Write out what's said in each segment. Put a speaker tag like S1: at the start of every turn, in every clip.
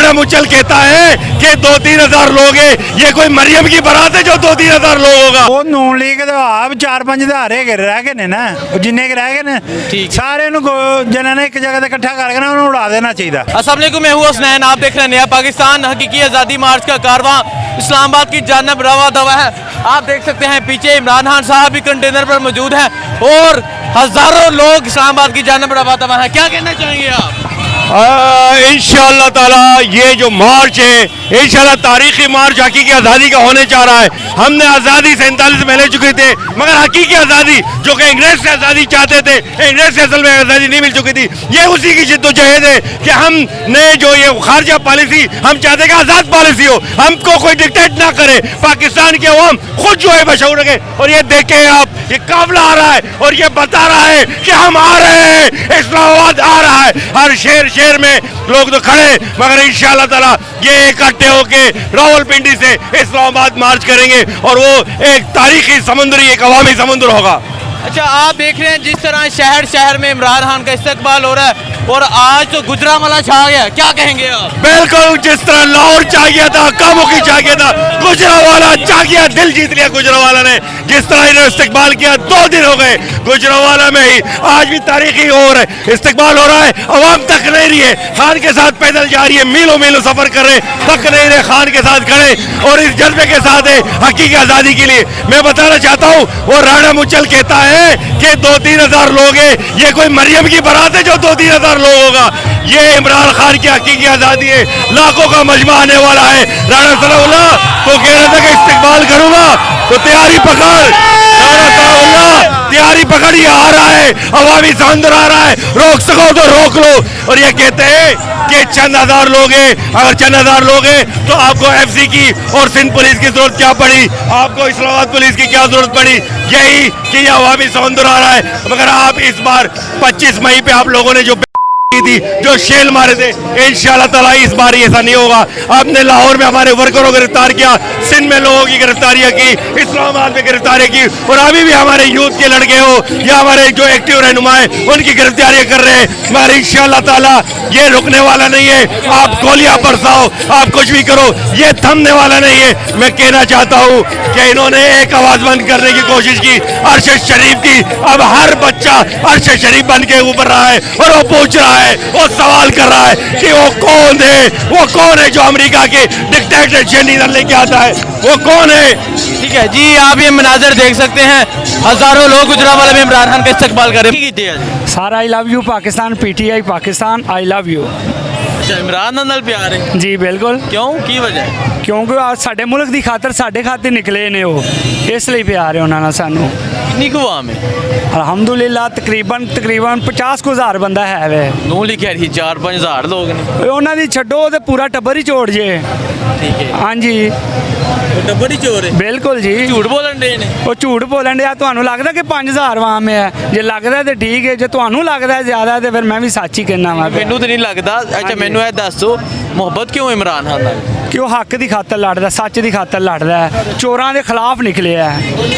S1: राणा मुचल कहता है कि 2-3 हज़ार लोग हैं, ये कोई मरियम की बारात है जो 2-3 हज़ार लोग होगा।
S2: वो नून लीग तो आप 4-5 आधार रह गए ने ना, जिन्ने रह गए ने सारे जिन्होंने एक जगह इकट्ठा करके ना उन्हें उड़ा देना चाहिए।
S3: अस्सलाम वालेकुम, मैं हूँ हसनैन, आप देख रहे हैं नया पाकिस्तान। हकीकी आज़ादी मार्च का कारवां इस्लामाबाद की जानब रवा दवा है। आप देख सकते हैं पीछे इमरान खान साहब भी कंटेनर पर मौजूद हैं और हज़ारों लोग इस्लामाबाद की जानब रवा दवा है। क्या कहना चाहेंगे आप?
S1: इंशाअल्लाह ताला ये जो मार्च है इंशाअल्लाह तारीखी मार्च हकीकी आज़ादी का होने जा रहा है। हमने आज़ादी 47 में ले चुके थे, मगर हकीकी आज़ादी जो कि अंग्रेज से आज़ादी चाहते थे, अंग्रेज से असल में आज़ादी नहीं मिल चुकी थी। ये उसी की जिद्दोजहद है कि हमने जो ये खारजा पॉलिसी हम चाहते कि आज़ाद पॉलिसी हो, हमको कोई डिक्टेट ना करे, पाकिस्तान के अवाम खुद जो है बशऊर रखे। और ये देखें आप, ये काफिला आ रहा है और ये बता रहा है कि हम आ रहे हैं, इस्लामाबाद आ रहा है। हर शहर में लोग तो खड़े, मगर इंशाअल्लाह ताला ये इकट्ठे होके रावलपिंडी से इस्लामाबाद मार्च करेंगे और वो एक तारीखी समुद्री, एक अवामी समुद्र होगा।
S3: अच्छा, आप देख रहे हैं जिस तरह शहर शहर में इमरान खान का इस्तकबाल हो रहा है और आज तो गुजरावाला छा गया, क्या कहेंगे आप?
S1: बिल्कुल, जिस तरह लाहौर छा गया था, कामुकी छा गया था, गुजरावाला छा गया, दिल जीत लिया गुजरावाला ने। जिस तरह इन्होंने इस्तकबाल किया, 2 दिन हो गए गुजरावाला में ही, आज भी तारीखी हो रहा है, इस्तकबाल हो रहा है। अवाम तक नहीं रही है, खान के साथ पैदल जा रही है, मीलों मीलों सफर कर रहे, तक नहीं रहे, खान के साथ खड़े और इस जज्बे के साथ है हकीकी आज़ादी के लिए। मैं बताना चाहता हूँ, वो राणा मुचल कहता है कि 2-3 हज़ार लोग हैं, ये कोई मरियम की बारात है जो 2-3 हज़ार लोग होगा। ये इमरान खान की हकीकी आज़ादी है, लाखों का मजमा आने वाला है। राणा सनाउल्लाह तो कह रहा था कि इस्तेकबाल करूंगा, तो तैयारी पकड़, राणा सनाउल्लाह तैयारी पकड़, ये आ रहा है, अवामी समुद्र आ रहा है, रोक सको तो रोक लो। और ये कहते हैं कि चंद हज़ार लोग हैं, अगर चंद हज़ार लोग हैं तो आपको FC की और सिंध पुलिस की जरूरत क्या पड़ी, आपको इस्लामाबाद पुलिस की क्या जरूरत पड़ी, यही कि ये अवामी समुद्र आ रहा है। मगर आप इस बार 25 मई पे आप लोगों ने जो थी, जो शेल मारे थे, इंशाअल्लाह ताला इस बार ऐसा नहीं होगा। आपने लाहौर में हमारे वर्करों को गिरफ्तार किया, सिंध में लोगों की गिरफ्तारियां की, इस्लामाबाद में गिरफ्तारियां की, और अभी भी हमारे यूथ के लड़के हो या हमारे जो एक्टिव रहनुमा है उनकी गिरफ्तारियां कर रहे हैं। मगर इंशाअल्लाह ताला ये रुकने वाला नहीं है। आप गोलियां बरसाओ, आप कुछ भी करो, ये थमने वाला नहीं है। मैं कहना चाहता हूँ कि इन्होंने एक आवाज बंद करने की कोशिश की, अरशद शरीफ की। अब हर बच्चा अरशद शरीफ बन के ऊपर रहा है और वो पूछ रहा है, वो सवाल कर रहा है कि वो कौन है जो अमेरिका के डिक्टेटरशिप लेके आता है, वो कौन है?
S3: ठीक है जी, आप ये मनाजर देख सकते हैं, हज़ारों लोग गुजरावाला में इमरान खान का इस्तकबाल कर रहे हैं।
S2: Sir I love you Pakistan, PTI Pakistan, I love you.
S3: अच्छा, इमरान नाल प्यार है
S2: जी बिल्कुल।
S3: क्यों, की वजह?
S2: क्योंकि आज साडे मुल्क की खातर साडे खातिर निकले ने वो, इसलिए प्यार है उन्होंने सानू।
S3: कितनी कुछ आम है?
S2: अलहमदुलिल्लाह तकरीबन 50 को हज़ार बंदा है वे।
S3: नू लिखा रही 4-5 हज़ार लोग ने।
S2: उन्होंने छड्डो तो पूरा टब्बर ही चोड़ जे।
S3: ठीक है,
S2: हाँ जी,
S3: टब्बर ही चोर है।
S2: बिल्कुल जी,
S3: झूठ बोलन डे ने।
S2: वो झूठ बोलन दिया। ਤੁਹਾਨੂੰ लगता कि 5000 आम है? जे लगता तो ठीक है, जे ਤੁਹਾਨੂੰ लगता है ज़्यादा तो फिर मैं भी सच ही कहना वा।
S3: मैनू तो नहीं लगता। अच्छा, मैनू ये दस दो, मुहब्बत क्यों इमरान खान नाल?
S2: कि वो हक की खातर लड़दा, सच की खातर लड़दा है, चोरां के खिलाफ निकले है।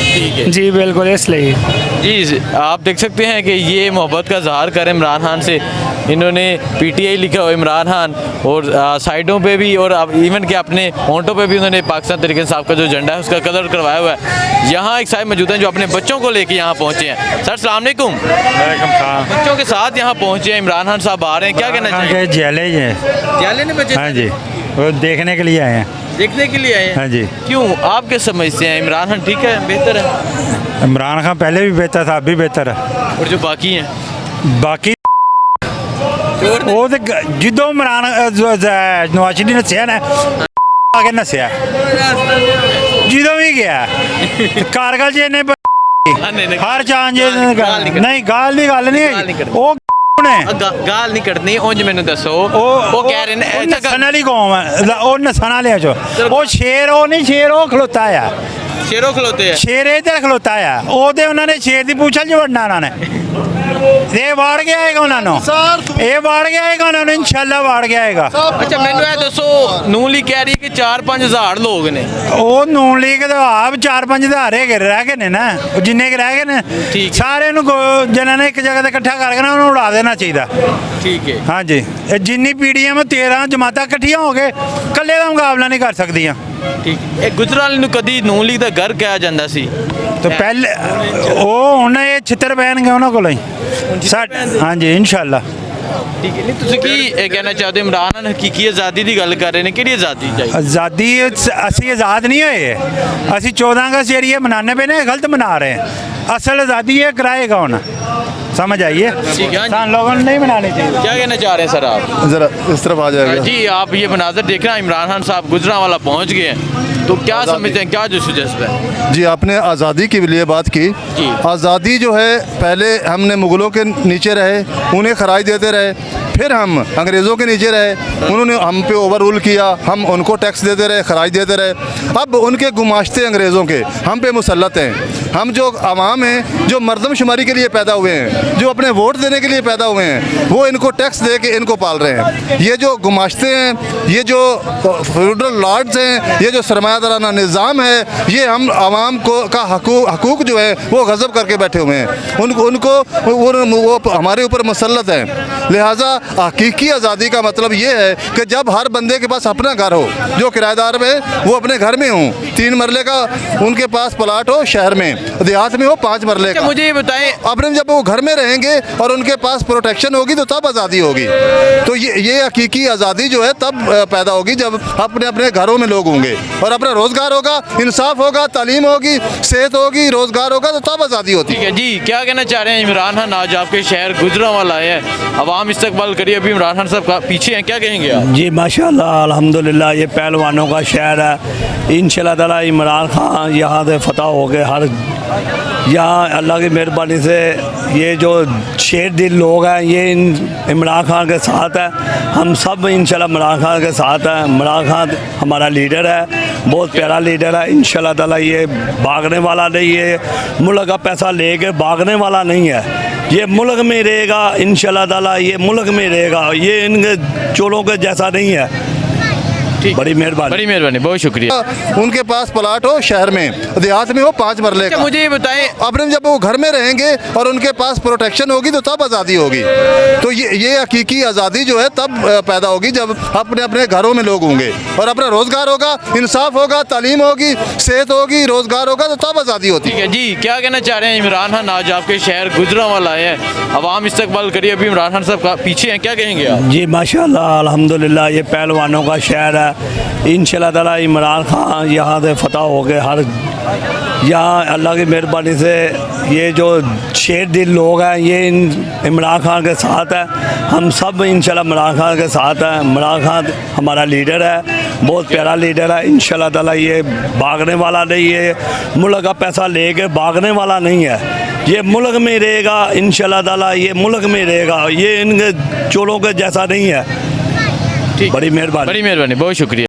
S3: ठीक है
S2: जी बिल्कुल, इसलिए
S3: जी आप देख सकते हैं कि ये मोहब्बत का इजहार कर इमरान खान से। इन्होंने PTI लिखा हुआ इमरान खान, और साइडों पे भी और इवन के अपने होंठों पे भी उन्होंने पाकिस्तान तहरीक इंसाफ का जो झंडा है उसका कलर करवाया हुआ है। यहाँ एक साहब मौजूद हैं जो अपने बच्चों को लेके यहाँ पहुँचे हैं। सर अस्सलाम वालेकुम। बच्चों के साथ यहाँ पहुँचे हैं, इमरान खान साहब आ रहे हैं, क्या कहना चाहिए?
S2: जेले
S3: जाले ने बच्चे?
S2: हाँ जी, वो देखने के लिए आए हैं।
S3: देखने के लिए आए हैं?
S2: हाँ जी।
S3: क्यों, आप क्या समझते हैं, इमरान खान ठीक है, बेहतर है?
S2: इमरान खान पहले भी बेहतर था, अब भी बेहतर है।
S3: और जो बाकी हैं
S2: बाकी वो तो जिदों इमरान नवाज शरीफ ने नस्या ना आके नस्या, जिदों भी गया कारगिल जी ने हर चांद नहीं गाल नहीं वो
S3: गाल नहीं कटनी। उंज मैनू दसो, वो कह रहे हैं
S2: नस्सण वाली कौम है, वो नस्सण वाले चो, वो शेर वो नहीं, शेर वो खलोता है,
S3: शेरों खलोते हैं,
S2: शेर इधर खलोता है, वो उन्होंने शेर की पूछल जो वड़ना उन्होंने। ਇਹ ਵਾੜ ਗਿਆ ਹੈਗਾ ਉਹਨਾਂ ਨੂੰ, ਇਹ ਵਾੜ ਗਿਆ ਹੈਗਾ ਉਹਨਾਂ ਨੂੰ, ਇਨਸ਼ਾਅੱਲਾ ਵਾੜ ਗਿਆ ਹੈਗਾ।
S3: ਅੱਛਾ ਮੈਨੂੰ ਇਹ ਦੱਸੋ, ਨੂਨ ਲੀਗ ਕਹਿ ਰਹੀ ਹੈ ਕਿ 4-5 ਹਜ਼ਾਰ ਲੋਕ ਨੇ।
S2: ਉਹ ਨੂਨ ਲੀਗ ਦੇ ਆਪ 4-5 ਹਜ਼ਾਰ ਹੈਗੇ ਰਹਿ ਗਏ ਨੇ ਨਾ, ਉਹ ਜਿੰਨੇ ਕੁ ਰਹਿ ਗਏ ਨੇ
S3: ਠੀਕ।
S2: ਸਾਰਿਆਂ ਨੂੰ ਜਿਹਨਾਂ ਨੇ ਇੱਕ ਜਗ੍ਹਾ ਤੇ ਇਕੱਠਾ ਕਰਕੇ ਨਾ ਉਹਨੂੰ ਉਡਾ ਦੇਣਾ ਚਾਹੀਦਾ।
S3: ਠੀਕ ਹੈ।
S2: ਹਾਂਜੀ, ਇਹ ਜਿੰਨੀ ਪੀੜੀਆਂ 13 ਜਮਾਤਾਂ ਇਕੱਠੀਆਂ ਹੋ ਕੇ ਇਕੱਲੇ ਦਾ ਮੁਕਾਬਲਾ ਨਹੀਂ ਕਰ ਸਕਦੀਆਂ।
S3: ਠੀਕ। ਇਹ ਗੁਜਰਾਲ ਨੂੰ ਕਦੀ ਨੂਨ ਲੀਗ ਦਾ ਘਰ ਕਿਹਾ ਜਾਂਦਾ ਸੀ
S2: ਤੇ ਪਹਿਲੇ ਉਹ ਹੁਣ ਇਹ ਛਿੱਤਰ ਪੈਣਗੇ ਉਹਨਾਂ ਕੋਲੋਂ ਹੀ। ਹਾਂਜੀ ਇਨਸ਼ਾਅੱਲਾ।
S3: ਠੀਕ ਹੈ। ਨਹੀਂ ਤੁਸੀਂ ਕੀ ਇਹ ਕਹਿਣਾ ਚਾਹਦੇ ਹੋ, ਇਮਰਾਨ ਖਾਨ ਹਕੀਕੀ ਆਜ਼ਾਦੀ ਦੀ ਗੱਲ ਕਰ ਰਹੇ ਨੇ, ਕਿਹੜੀ ਆਜ਼ਾਦੀ ਚਾਹੀਦੀ?
S2: ਆਜ਼ਾਦੀ ਅਸੀਂ ਆਜ਼ਾਦ ਨਹੀਂ ਹੋਏ, ਅਸੀਂ 14 अगस्त ਜਿਹੜੀ ਇਹ ਮਨਾने पे ना गलत मना रहे हैं। असल आज़ादी ये कराएगा होना, समझ आइए।
S3: ठीक है।
S2: सान लोगों ने नहीं मनानी चाहिए।
S3: क्या कहना चाह रहे हैं सर आप?
S4: ज़रा इस तरफ आ जाएगा।
S3: जी आप ये मनाजर देख रहे हैं, इमरान खान साहब गुजरांवाला पहुंच गए हैं, तो क्या समझते हैं, क्या जो सुजस्ट है?
S4: जी आपने आज़ादी के लिए बात की।
S3: जी।
S4: आज़ादी जो है, पहले हमने मुग़लों के नीचे रहे, उन्हें खराज देते रहे, फिर हम अंग्रेज़ों के नीचे रहे, उन्होंने हम पे ओवर रूल किया, हम उनको टैक्स देते रहे, खराज देते रहे। अब उनके गुमाश्ते अंग्रेज़ों के हम पे मुसल्लत हैं। हम जो आवाम हैं, जो मर्दमशुमारी के लिए पैदा हुए हैं, जो अपने वोट देने के लिए पैदा हुए हैं, वो इनको टैक्स दे के इनको पाल रहे हैं। ये जो गुमाश्ते हैं, ये जो फ्यूडल लॉर्ड्स हैं, ये जो सरमायादाराना निज़ाम है, ये हम आवाम को का हकूक़ जो है वो गज़ब करके बैठे हुए हैं। उनको वो हमारे ऊपर मुसल्लत हैं। लिहाजा हकीकी आज़ादी का मतलब ये है कि जब हर बंदे के पास अपना घर हो, जो किराएदार में वो अपने घर में हों, 3 मरले का उनके पास प्लाट हो, शहर में, देहात में हो 5 मरले का।
S3: मुझे ये बताएं,
S4: अपने जब वो घर में रहेंगे और उनके पास प्रोटेक्शन होगी तो तब आज़ादी होगी। तो ये हकीकी आज़ादी जो है तब पैदा होगी जब अपने अपने घरों में लोग होंगे और अपना रोज़गार होगा, इंसाफ होगा, तालीम होगी, सेहत होगी, रोज़गार होगा, तो तब आज़ादी होती है।
S3: ठीक है जी। क्या कहना चाह रहे हैं, इमरान खान आज आपके शहर गुजरांवाला है, अवाम इस्तकबाल करिए, अभी इमरान खान साहब का पीछे हैं, क्या कहेंगे आप?
S5: जी माशाल्लाह अल्हम्दुलिल्लाह, ये पहलवानों का शहर है। इंशाल्लाह ताला इमरान खान यहाँ से फतह हो गए, हर यहाँ अल्लाह की मेहरबानी से ये जो शेर दिल लोग हैं ये इमरान खान के साथ है। हम सब इंशाल्लाह इमरान खान के साथ हैं। इमरान खान हमारा लीडर है, बहुत प्यारा लीडर है। इंशाल्लाह ताला ये भागने वाला नहीं है, मुल्क का पैसा लेके भागने वाला नहीं है, ये मुल्क में रहेगा इंशाल्लाह ताला, ये मुल्क में रहेगा, ये इनके चोलों के जैसा नहीं है। बड़ी मेहरबानी, बहुत शुक्रिया।
S4: उनके पास प्लाट हो, शहर में, देहात में हो 5 मरले का।
S3: मुझे ये बताएं,
S4: अपने जब वो घर में रहेंगे और उनके पास प्रोटेक्शन होगी तो तब आज़ादी होगी। तो ये हकीकी आज़ादी जो है तब पैदा होगी जब अपने अपने घरों में लोग होंगे और अपना रोज़गार होगा, इंसाफ होगा, तालीम होगी, सेहत होगी, रोज़गार होगा, तो तब आज़ादी होती है।
S3: ठीक है जी। क्या कहना चाह रहे हैं, इमरान खान आज आपके शहर गुजरांवाला है, अवाम इस्तकबाल करिए, अभी इमरान खान साहब का पीछे हैं, क्या कहेंगे आप?
S5: जी माशाल्लाह अल्हम्दुलिल्लाह, ये पहलवानों का शहर है। इंशाल्लाह ताला इमरान खान यहाँ से फतह हो गए, हर यहाँ अल्लाह की मेहरबानी से ये जो शेर दिल लोग हैं ये इमरान खान के साथ है। हम सब इंशाल्लाह इमरान खान के साथ हैं। इमरान खान हमारा लीडर है, बहुत प्यारा लीडर है। इंशाल्लाह ताला ये भागने वाला नहीं है, मुल्क का पैसा लेके भागने वाला नहीं है, ये मुल्क में रहेगा इंशाल्लाह ताला, ये मुल्क में रहेगा, ये इनके चोलों के जैसा नहीं है।
S3: ठीक।
S5: बड़ी मेहरबानी,
S3: बहुत शुक्रिया।